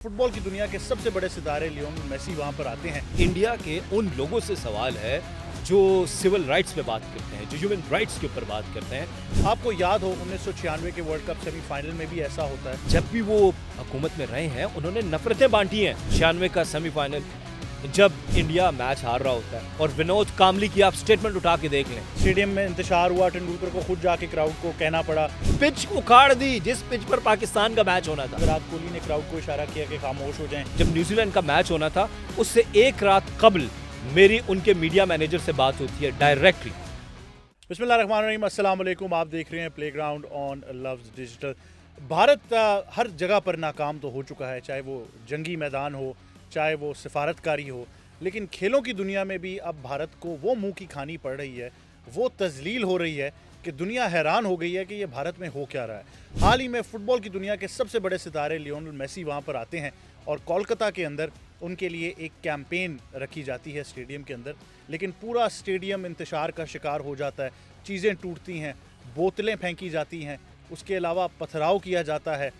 Football की दुनिया के सबसे बड़े सितारे लियोनेल मेसी वहां पर आते हैं। इंडिया के उन लोगों से सवाल है जो सिविल राइट्स पे बात करते हैं, जो ह्यूमन राइट्स के ऊपर बात करते हैं। आपको याद हो 1996 के वर्ल्ड कप सेमीफाइनल में भी ऐसा होता है। जब भी वो हुकूमत में रहे हैं उन्होंने नफरतें बांटी हैं। 96 का सेमीफाइनल जब इंडिया मैच हार रहा होता है और विनोद कामली की आप स्टेटमेंट उठा के देख लें। स्टेडियम में इंतशार हुआ, तेंदुलकर को खुद जाके क्राउड को कहना पड़ा। पिच उखाड़ दी जिस पिच पर पाकिस्तान का मैच होना था। विराट कोहली ने क्राउड को इशारा किया कि खामोश हो जाएं। जब न्यूजीलैंड का मैच होना था उससे एक रात कबल मेरी उनके मीडिया मैनेजर से बात होती है डायरेक्टली। बिस्मिल्लाहिर्रहमानिर्रहीम, अस्सलाम वालेकुम। आप देख रहे हैं playground on loves digital. Bharat हर जगह पर नाकाम तो हो चुका है, चाहे वो जंगी मैदान हो, चाहे वो सिफारतकारी हो, लेकिन खेलों की दुनिया में भी अब भारत को वो मुंह की खानी पड़ रही है, वो तजलील हो रही है कि दुनिया हैरान हो गई है कि ये भारत में हो क्या रहा है। हाल ही में फुटबॉल की दुनिया के सबसे बड़े सितारे लियोनेल मेसी वहाँ पर आते हैं और कोलकाता के अंदर उनके लिए एक कैंपेन रखी जाती है स्टेडियम के अंदर, लेकिन पूरा स्टेडियम इंतशार का शिकार हो जाता है। चीज़ें टूटती हैं, बोतलें फेंकी जाती हैं, उसके अलावा पथराव किया जाता है,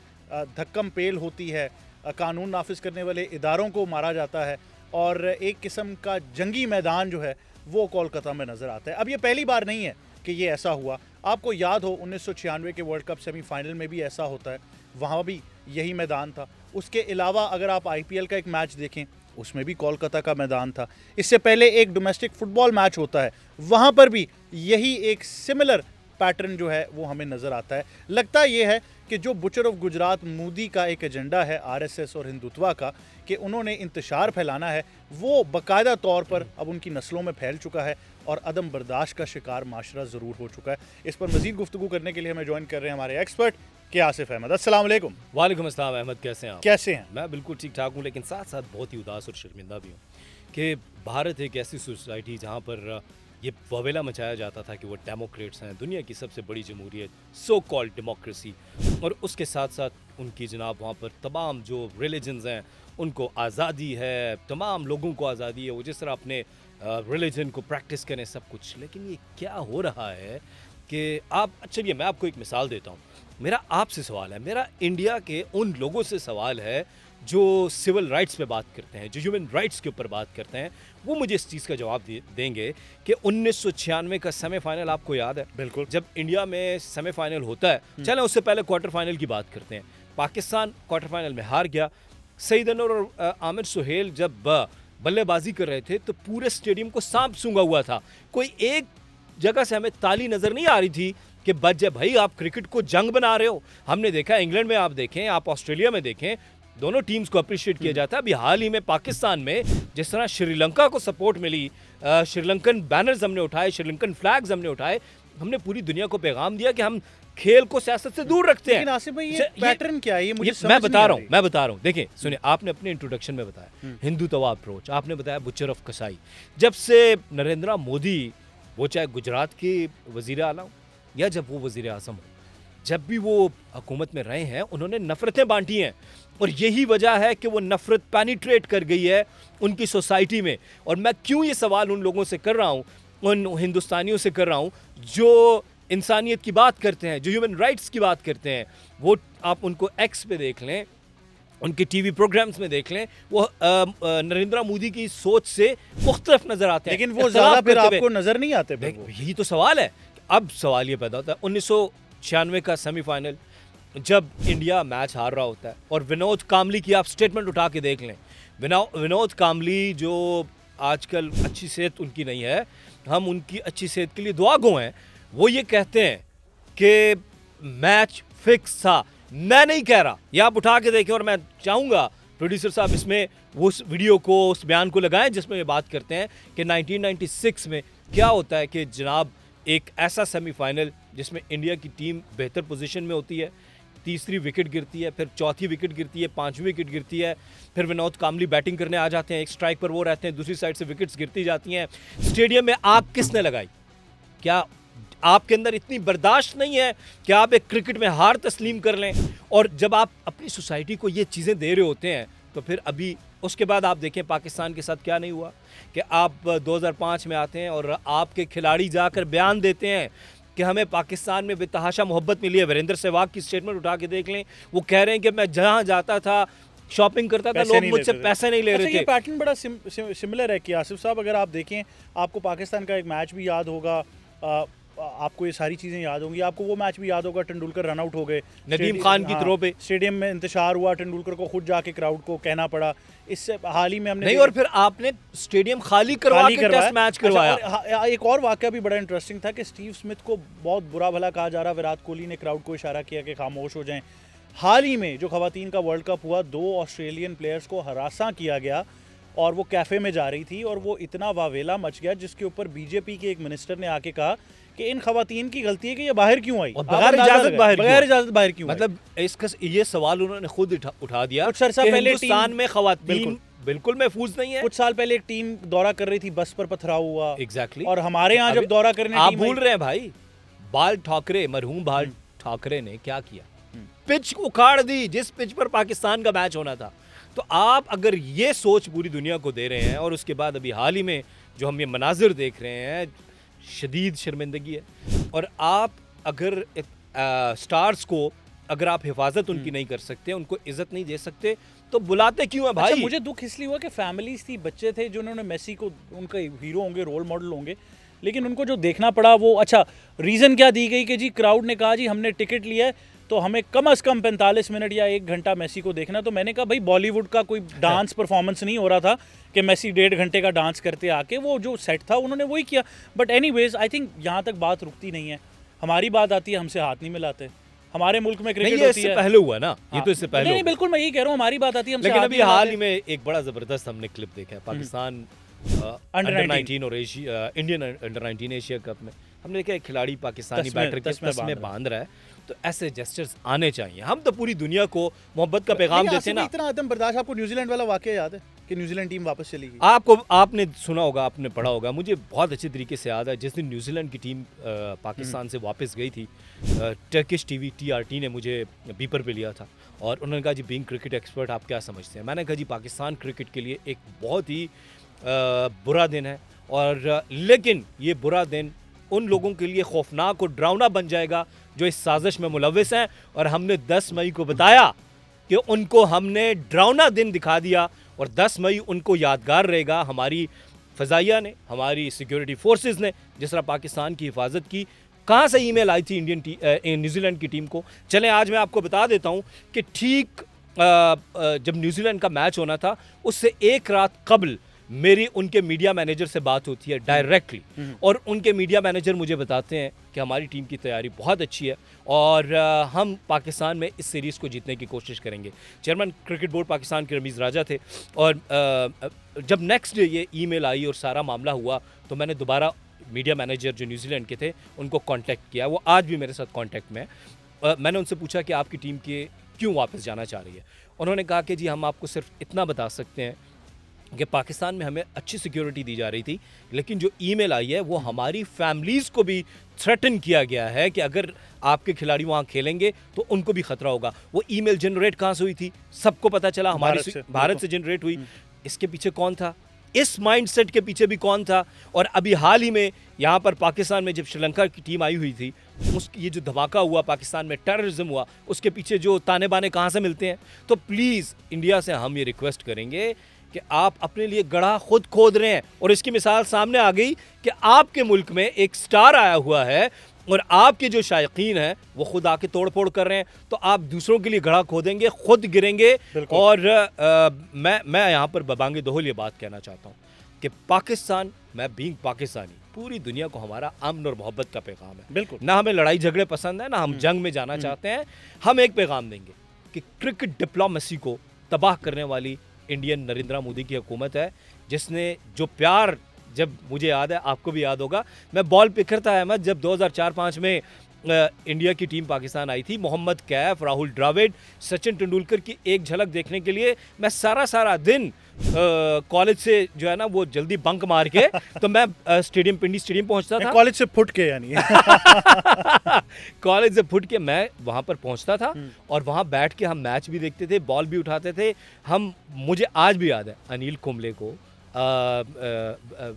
धक्कम पेल होती है, कानून नाफिज करने वाले इदारों को मारा जाता है और एक किस्म का जंगी मैदान जो है वो कोलकाता में नज़र आता है। अब ये पहली बार नहीं है कि ये ऐसा हुआ। आपको याद हो 1996 के वर्ल्ड कप सेमीफाइनल में भी ऐसा होता है, वहाँ भी यही मैदान था। उसके अलावा अगर आप IPL का एक मैच देखें उसमें भी कोलकाता का मैदान था। इससे पहले एक डोमेस्टिक फुटबॉल मैच होता है, वहाँ पर भी यही एक सिमिलर पैटर्न जो है वो हमें नज़र आता है। लगता ये है कि जो बुचर ऑफ गुजरात मोदी का एक एजेंडा है RSS और हिंदुत्वा का, कि उन्होंने इंतशार फैलाना है, वो बाकायदा तौर पर अब उनकी नस्लों में फैल चुका है और अदम बर्दाश्त का शिकार माशरा ज़रूर हो चुका है। इस पर मज़ीद गुफ्तगू करने के लिए हमें ज्वाइन कर रहे हैं हमारे एक्सपर्ट के आसिफ अहमद। अस्सलाम वालेकुम। वालेकुम अस्सलाम अहमद, कैसे हैं आप? कैसे हैं? मैं बिल्कुल ठीक ठाक हूँ, लेकिन साथ साथ बहुत ही उदास और शर्मिंदा भी हूँ कि भारत एक ऐसी सोसाइटी जहाँ पर ये ववेला मचाया जाता था कि वो डेमोक्रेट्स हैं, दुनिया की सबसे बड़ी जमहूरियत, सो कॉल्ड डेमोक्रेसी, और उसके साथ साथ उनकी जनाब वहाँ पर तमाम जो रिलीजन्स हैं उनको आज़ादी है, तमाम लोगों को आज़ादी है, वो जिस तरह अपने रिलीजन को प्रैक्टिस करें सब कुछ। लेकिन ये क्या हो रहा है कि आप, चलिए मैं आपको एक मिसाल देता हूँ। मेरा आपसे सवाल है, मेरा इंडिया के उन लोगों से सवाल है जो सिविल राइट्स पे बात करते हैं, जो ह्यूमन राइट्स के ऊपर बात करते हैं। वो मुझे इस चीज़ का जवाब देंगे कि 1996 का सेमीफाइनल आपको याद है? बिल्कुल। जब इंडिया में सेमीफाइनल होता है, चलें उससे पहले क्वार्टर फाइनल की बात करते हैं। पाकिस्तान क्वार्टर फाइनल में हार गया। सईद अनवर और आमिर सुहेल जब बल्लेबाजी कर रहे थे तो पूरे स्टेडियम को सांप सूंघा हुआ था। कोई एक जगह से हमें ताली नज़र नहीं आ रही थी कि बच जाए भाई, आप क्रिकेट को जंग बना रहे हो। हमने देखा इंग्लैंड में, आप देखें, आप ऑस्ट्रेलिया में देखें, दोनों टीम्स को अप्रिशिएट किया जाता है। अभी हाल ही में पाकिस्तान में जिस तरह श्रीलंका को सपोर्ट मिली, श्रीलंकन बैनर्स हमने उठाए, श्रीलंकन फ्लैग्स हमने उठाए, हमने पूरी दुनिया को पैगाम दिया कि हम खेल को सियासत से दूर रखते हैं। लेकिन आसिफ भाई ये पैटर्न क्या है? ये मुझे समझ मैं बता नहीं रहा हूँ। देखिए सुनिए, आपने अपने इंट्रोडक्शन में बताया हिंदुत्व अप्रोच, आपने बताया बुचर ऑफ कसाई। जब से नरेंद्र मोदी, वो चाहे गुजरात के वजीर आला हो या जब वो वजीर आजम हो, जब भी वो हुकूमत में रहे हैं उन्होंने नफरतें बांटी हैं और यही वजह है कि वो नफरत पेनिट्रेट कर गई है उनकी सोसाइटी में। और मैं क्यों ये सवाल उन लोगों से कर रहा हूँ, उन हिंदुस्तानियों से कर रहा हूँ जो इंसानियत की बात करते हैं, जो ह्यूमन राइट्स की बात करते हैं। वो आप उनको एक्स पे देख लें, उनके टीवी प्रोग्राम्स में देख लें, वो नरेंद्र मोदी की सोच से मुख्तलिफ नजर आते हैं। लेकिन वो ज़्यादा फिर आपको नज़र नहीं आते। यही तो सवाल है। अब सवाल ये पैदा होता है 1996 का सेमीफाइनल जब इंडिया मैच हार रहा होता है और विनोद कामली की आप स्टेटमेंट उठा के देख लें। विनोद कामली जो आजकल अच्छी सेहत उनकी नहीं है, हम उनकी अच्छी सेहत के लिए दुआ गो हैं, वो ये कहते हैं कि मैच फिक्स था। मैं नहीं कह रहा, ये आप उठा के देखें और मैं चाहूँगा प्रोड्यूसर साहब इसमें वो उस वीडियो को, उस बयान को लगाएं जिसमें ये बात करते हैं कि 1996 में क्या होता है कि जनाब एक ऐसा सेमीफाइनल जिसमें इंडिया की टीम बेहतर पोजीशन में होती है, तीसरी विकेट गिरती है, फिर चौथी विकेट गिरती है, पांचवी विकेट गिरती है, फिर विनोद कामली बैटिंग करने आ जाते हैं, एक स्ट्राइक पर वो रहते हैं, दूसरी साइड से विकेट्स गिरती जाती हैं। स्टेडियम में आग किसने लगाई? क्या आपके अंदर इतनी बर्दाश्त नहीं है कि आप एक क्रिकेट में हार तस्लीम कर लें? और जब आप अपनी सोसाइटी को ये चीज़ें दे रहे होते हैं तो फिर अभी उसके बाद आप देखें पाकिस्तान के साथ क्या नहीं हुआ कि आप 2005 में आते हैं और आपके खिलाड़ी जाकर बयान देते हैं कि हमें पाकिस्तान में बेतहाशा मोहब्बत मिली है। वीरेंद्र सहवाग की स्टेटमेंट उठा के देख लें, वो कह रहे हैं कि मैं जहाँ जाता था शॉपिंग करता था, पैसे लोग नहीं मुझसे लेते थे। पैसे नहीं ले अच्छा, रहे ये थे। पैटर्न बड़ा सिमिलर है कि आसिफ साहब, अगर आप देखें, आपको पाकिस्तान का एक मैच भी याद होगा, आपको ये सारी चीज़ें याद होंगी, आपको वो मैच भी याद होगा, तेंदुलकर रन आउट हो गए नदीम खान की थ्रो पे, स्टेडियम में इंतशार हुआ, तेंदुलकर को खुद जाके क्राउड को कहना पड़ा। इससे हाल ही में हमने नहीं, और फिर आपने स्टेडियम खाली करवा के टेस्ट मैच करवाया। अच्छा, एक और वाकया भी बड़ा इंटरेस्टिंग था कि स्टीव स्मिथ को बहुत बुरा भला कहा जा रहा, विराट कोहली ने क्राउड को इशारा किया कि खामोश हो जाएं। हाल ही में जो खवातीन का वर्ल्ड कप हुआ, 2 ऑस्ट्रेलियन प्लेयर्स को हरासा किया गया और वो कैफ़े में जा रही थी और वो इतना वावेला मच गया, जिसके ऊपर बीजेपी के एक मिनिस्टर ने आके कहा कि इन खवातीन की गलती है कि ये बाहर क्यों आई, और बगैर इजाजत बाहर क्यों। मतलब इसका ये सवाल उन्होंने खुद उठा दिया कुछ अरसा कि पहले हिंदुस्तान में खवातीन बिल्कुल बिल्कुल महफूज नहीं है। कुछ साल पहले एक टीम दौरा कर रही थी, बस पर पथराव हुआ। एग्जैक्टली। और हमारे यहाँ जब दौरा करने आप टीम भूल आई- रहे हैं भाई, बाल ठाकरे, मरहूम बाल ठाकरे ने क्या किया, पिच उखाड़ दी जिस पिच पर पाकिस्तान का मैच होना था। तो आप अगर ये सोच पूरी दुनिया को दे रहे हैं, और उसके बाद अभी हाल ही में जो हम ये मनाजिर देख रहे हैं, शदीद शर्मिंदगी है। और आप अगर स्टार्स को अगर आप हिफाजत उनकी नहीं कर सकते, उनको इज्जत नहीं दे सकते, तो बुलाते क्यों है भाई? अच्छा, मुझे दुख इसलिए हुआ कि फैमिलीज थी, बच्चे थे जिन्होंने मेसी को उनका हीरो होंगे, रोल मॉडल होंगे, लेकिन उनको जो देखना पड़ा वो, अच्छा रीज़न क्या दी गई कि जी क्राउड ने कहा जी हमने टिकट लिया है तो हमें कम से कम 45 मिनट या 1 घंटा मेसी को देखना। तो मैंने कहा भाई, बॉलीवुड का कोई डांस परफॉर्मेंस नहीं हो रहा था कि मेसी 1.5 घंटे का डांस करते आके, वो जो सेट था उन्होंने वही किया। बट एनीवेज, आई थिंक यहाँ तक बात रुकती नहीं है, हमारी बात आती है, हमसे हाथ नहीं मिलाते। हमारे मुल्क में क्रिकेट होती है, पहले हुआ ना, ये तो इससे पहले नहीं, बिल्कुल मैं यही कह रहा हूँ, हमारी बात आती है, हमसे लेकिन हाथ अभी नहीं हाल मिलाते। ही में एक बड़ा जबरदस्त हमने क्लिप देखा है, पाकिस्तान अंडर अंडर 19 और इंडियन अंडर 19 एशिया कप में हमने देखा एक खिलाड़ी पाकिस्तानी बैटर के तस में बांध रहा है। तो ऐसे जेस्चर्स आने चाहिए। हम तो पूरी दुनिया को मोहब्बत का पैगाम देते हैं ना। इतना आदम बर्दाश्त, आपको न्यूजीलैंड वाला वाकया याद है कि न्यूजीलैंड टीम वापस चली गई? आपने सुना होगा, आपने पढ़ा होगा, मुझे बहुत अच्छे तरीके से याद है जिस दिन न्यूजीलैंड की टीम पाकिस्तान से वापस गई थी, टर्किश टीवी TRT ने मुझे बीपर पे लिया था और उन्होंने कहा जी, बीइंग क्रिकेट एक्सपर्ट आप क्या समझते हैं? मैंने कहा जी, पाकिस्तान क्रिकेट के लिए एक बहुत ही बुरा दिन है, और लेकिन ये बुरा दिन उन लोगों के लिए खौफनाक और डरावना बन जाएगा जो इस साजिश में मुलव्विस हैं। और हमने 10 मई को बताया कि उनको हमने डरावना दिन दिखा दिया, और 10 मई उनको यादगार रहेगा। हमारी फ़ज़ाइया ने, हमारी सिक्योरिटी फोर्सेस ने जिस तरह पाकिस्तान की हिफाजत की। कहाँ से ईमेल आई थी न्यूजीलैंड की टीम को? चलें आज मैं आपको बता देता हूँ कि ठीक जब न्यूजीलैंड का मैच होना था उससे एक रात कबल मेरी उनके मीडिया मैनेजर से बात होती है डायरेक्टली, और उनके मीडिया मैनेजर मुझे बताते हैं कि हमारी टीम की तैयारी बहुत अच्छी है और हम पाकिस्तान में इस सीरीज़ को जीतने की कोशिश करेंगे। चेयरमैन क्रिकेट बोर्ड पाकिस्तान के रमीज़ राजा थे, और जब नेक्स्ट डे ये ईमेल आई और सारा मामला हुआ, तो मैंने दोबारा मीडिया मैनेजर जो न्यूजीलैंड के थे उनको कांटेक्ट किया। वो आज भी मेरे साथ कांटेक्ट में है। मैंने उनसे पूछा कि आपकी टीम के क्यों वापस जाना चाह रही है। उन्होंने कहा कि जी, हम आपको सिर्फ इतना बता सकते हैं कि पाकिस्तान में हमें अच्छी सिक्योरिटी दी जा रही थी, लेकिन जो ईमेल आई है वो हमारी फैमिलीज़ को भी थ्रेटन किया गया है कि अगर आपके खिलाड़ी वहाँ खेलेंगे तो उनको भी खतरा होगा। वो ईमेल जनरेट कहाँ से हुई थी? सबको पता चला, हमारी भारत से जनरेट हुई। इसके पीछे कौन था? इस माइंडसेट के पीछे भी कौन था? और अभी हाल ही में यहाँ पर पाकिस्तान में जब श्रीलंका की टीम आई हुई थी, उसकी ये जो धमाका हुआ पाकिस्तान में, टेररिज्म हुआ, उसके पीछे जो ताने बाने कहाँ से मिलते हैं? तो प्लीज़ इंडिया से हम ये रिक्वेस्ट करेंगे कि आप अपने लिए गड्ढा खुद खोद रहे हैं, और इसकी मिसाल सामने आ गई कि आपके मुल्क में एक स्टार आया हुआ है और आपके जो शायकीन हैं वो खुद आके तोड़ फोड़ कर रहे हैं, तो आप दूसरों के लिए गड्ढा खोदेंगे, खुद गिरेंगे। और मैं यहाँ पर बबांगे दोहल ये बात कहना चाहता हूँ कि पाकिस्तान, मैं बीइंग पाकिस्तानी, पूरी दुनिया को हमारा अमन और मोहब्बत का पैगाम है। बिल्कुल ना हमें लड़ाई झगड़े पसंद है, ना हम जंग में जाना चाहते हैं। हम एक पैगाम देंगे कि क्रिकेट डिप्लोमेसी को तबाह करने वाली इंडियन नरेंद्र मोदी की हुकूमत है, जिसने जो प्यार, जब मुझे याद है, आपको भी याद होगा, मैं बॉल पिकर था अहमद, जब 2004-05 में इंडिया की टीम पाकिस्तान आई थी, मोहम्मद कैफ, राहुल द्रविड़, सचिन तेंदुलकर की एक झलक देखने के लिए मैं सारा दिन कॉलेज से जो है ना वो जल्दी बंक मार के तो मैं पिंडी स्टेडियम पहुंचता था। कॉलेज से फुट के, यानी कॉलेज से फुट के मैं वहां पर पहुंचता था और वहां बैठ के हम मैच भी देखते थे, बॉल भी उठाते थे हम। मुझे आज भी याद है अनिल कुंबले को,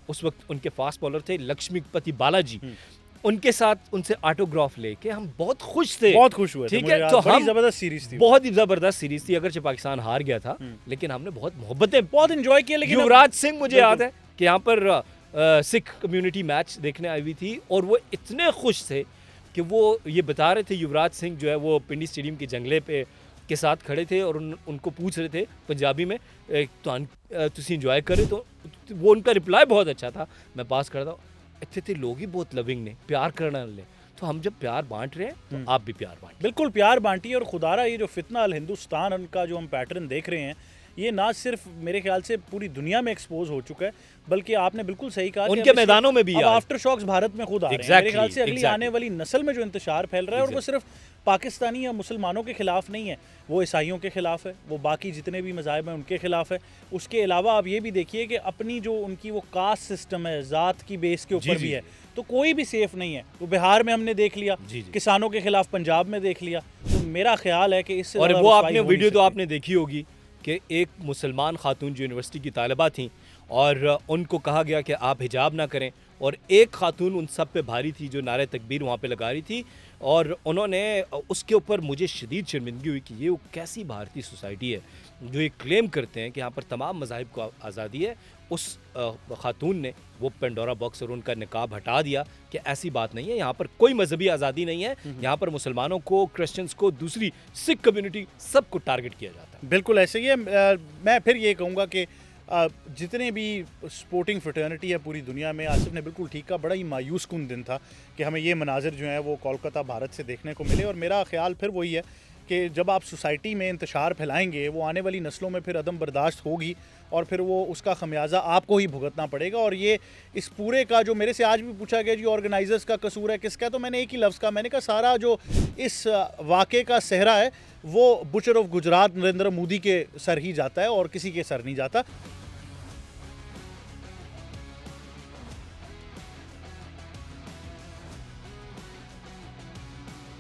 उस वक्त उनके फास्ट बॉलर थे लक्ष्मीपति बालाजी, उनके साथ उनसे ऑटोग्राफ लेके हम बहुत खुश थे। बहुत खुश हुए थे, ठीक मुझे है, याद, तो बड़ी हम जबरदस्त सीरीज थी। बहुत ही जबरदस्त सीरीज थी, अगरचे पाकिस्तान हार गया था लेकिन हमने बहुत मोहब्बतें बहुत एंजॉय किया। लेकिन युवराज सिंह मुझे बिल्कुल। याद है कि यहाँ पर सिख कम्युनिटी मैच देखने आई हुई थी और वो इतने खुश थे कि वो ये बता रहे थे, युवराज सिंह जो है वो पिंडी स्टेडियम के जंगले पे के साथ खड़े थे और उनको पूछ रहे थे पंजाबी में तुसी इंजॉय करे, तो वो उनका रिप्लाई बहुत अच्छा था। मैं पास करता हूँ, इतने थे लोग ही बहुत लविंग ने, प्यार करने वाले, तो हम जब प्यार बांट रहे हैं तो आप भी प्यार बांटिए। बिल्कुल प्यार बांटिए। और खुदारा ये जो फितना अल हिंदुस्तान का जो हम पैटर्न देख रहे हैं, ये ना सिर्फ मेरे ख्याल से पूरी दुनिया में एक्सपोज हो चुका है, बल्कि आपने बिल्कुल सही कहा कि उनके अब मैदानों में भी अब आज आफ्टर शॉक्स भारत में खुद आ रहे हैं। Exactly, मेरे ख्याल से अगली exactly. आने वाली नस्ल में जो इंतशार फैल रहा है, और वो सिर्फ पाकिस्तानी या मुसलमानों के खिलाफ नहीं है, वो ईसाइयों के खिलाफ है, वो बाकी जितने भी मज़ाहिब हैं उनके खिलाफ है। उसके अलावा आप ये भी देखिए कि अपनी जो उनकी वो कास्ट सिस्टम है, ज़ात की बेस के ऊपर भी है, तो कोई भी सेफ नहीं है। तो बिहार में हमने देख लिया, किसानों के खिलाफ पंजाब में देख लिया। तो मेरा ख्याल है कि इससे और ज़्यादा वो रुसवाई आपने हो नहीं वीडियो तो सकती। आपने देखी होगी कि एक मुसलमान खातून जो यूनिवर्सिटी की तालिबा थी और उनको कहा गया कि आप हिजाब ना करें, और एक खातून उन सब पे भारी थी जो नारे तकबीर वहाँ पे लगा रही थी, और उन्होंने उसके ऊपर मुझे शदीद शर्मिंदगी हुई कि ये वो कैसी भारतीय सोसाइटी है जो ये क्लेम करते हैं कि यहाँ पर तमाम मज़ाहिब को आज़ादी है। उस खातून ने वो पेंडोरा बॉक्स और उनका निकाब हटा दिया कि ऐसी बात नहीं है, यहाँ पर कोई मजहबी आज़ादी नहीं है, यहाँ पर मुसलमानों को, क्रिश्चियंस को, दूसरी सिख कम्युनिटी सबको टारगेट किया जाता है। बिल्कुल ऐसे ही है। मैं फिर ये कहूँगा कि जितने भी स्पोर्टिंग फ्रेटर्निटी है पूरी दुनिया में, आसिफ ने बिल्कुल ठीक कहा, बड़ा ही मायूस कुन दिन था कि हमें ये मनाजिर जो हैं वो कोलकाता भारत से देखने को मिले। और मेरा ख्याल फिर वही है कि जब आप सोसाइटी में इंतशार फैलाएंगे, वो आने वाली नस्लों में फिर अदम बर्दाश्त होगी और फिर वो उसका खमियाजा आपको ही भुगतना पड़ेगा। और ये इस पूरे का जो मेरे से आज भी पूछा गया जी ऑर्गेनाइजर्स का कसूर है किसका, तो मैंने एक ही लफ्ज़ कहा, मैंने कहा सारा जो इस वाक़े का सेहरा है वो बुचर ऑफ गुजरात नरेंद्र मोदी के सर ही जाता है और किसी के सर नहीं जाता।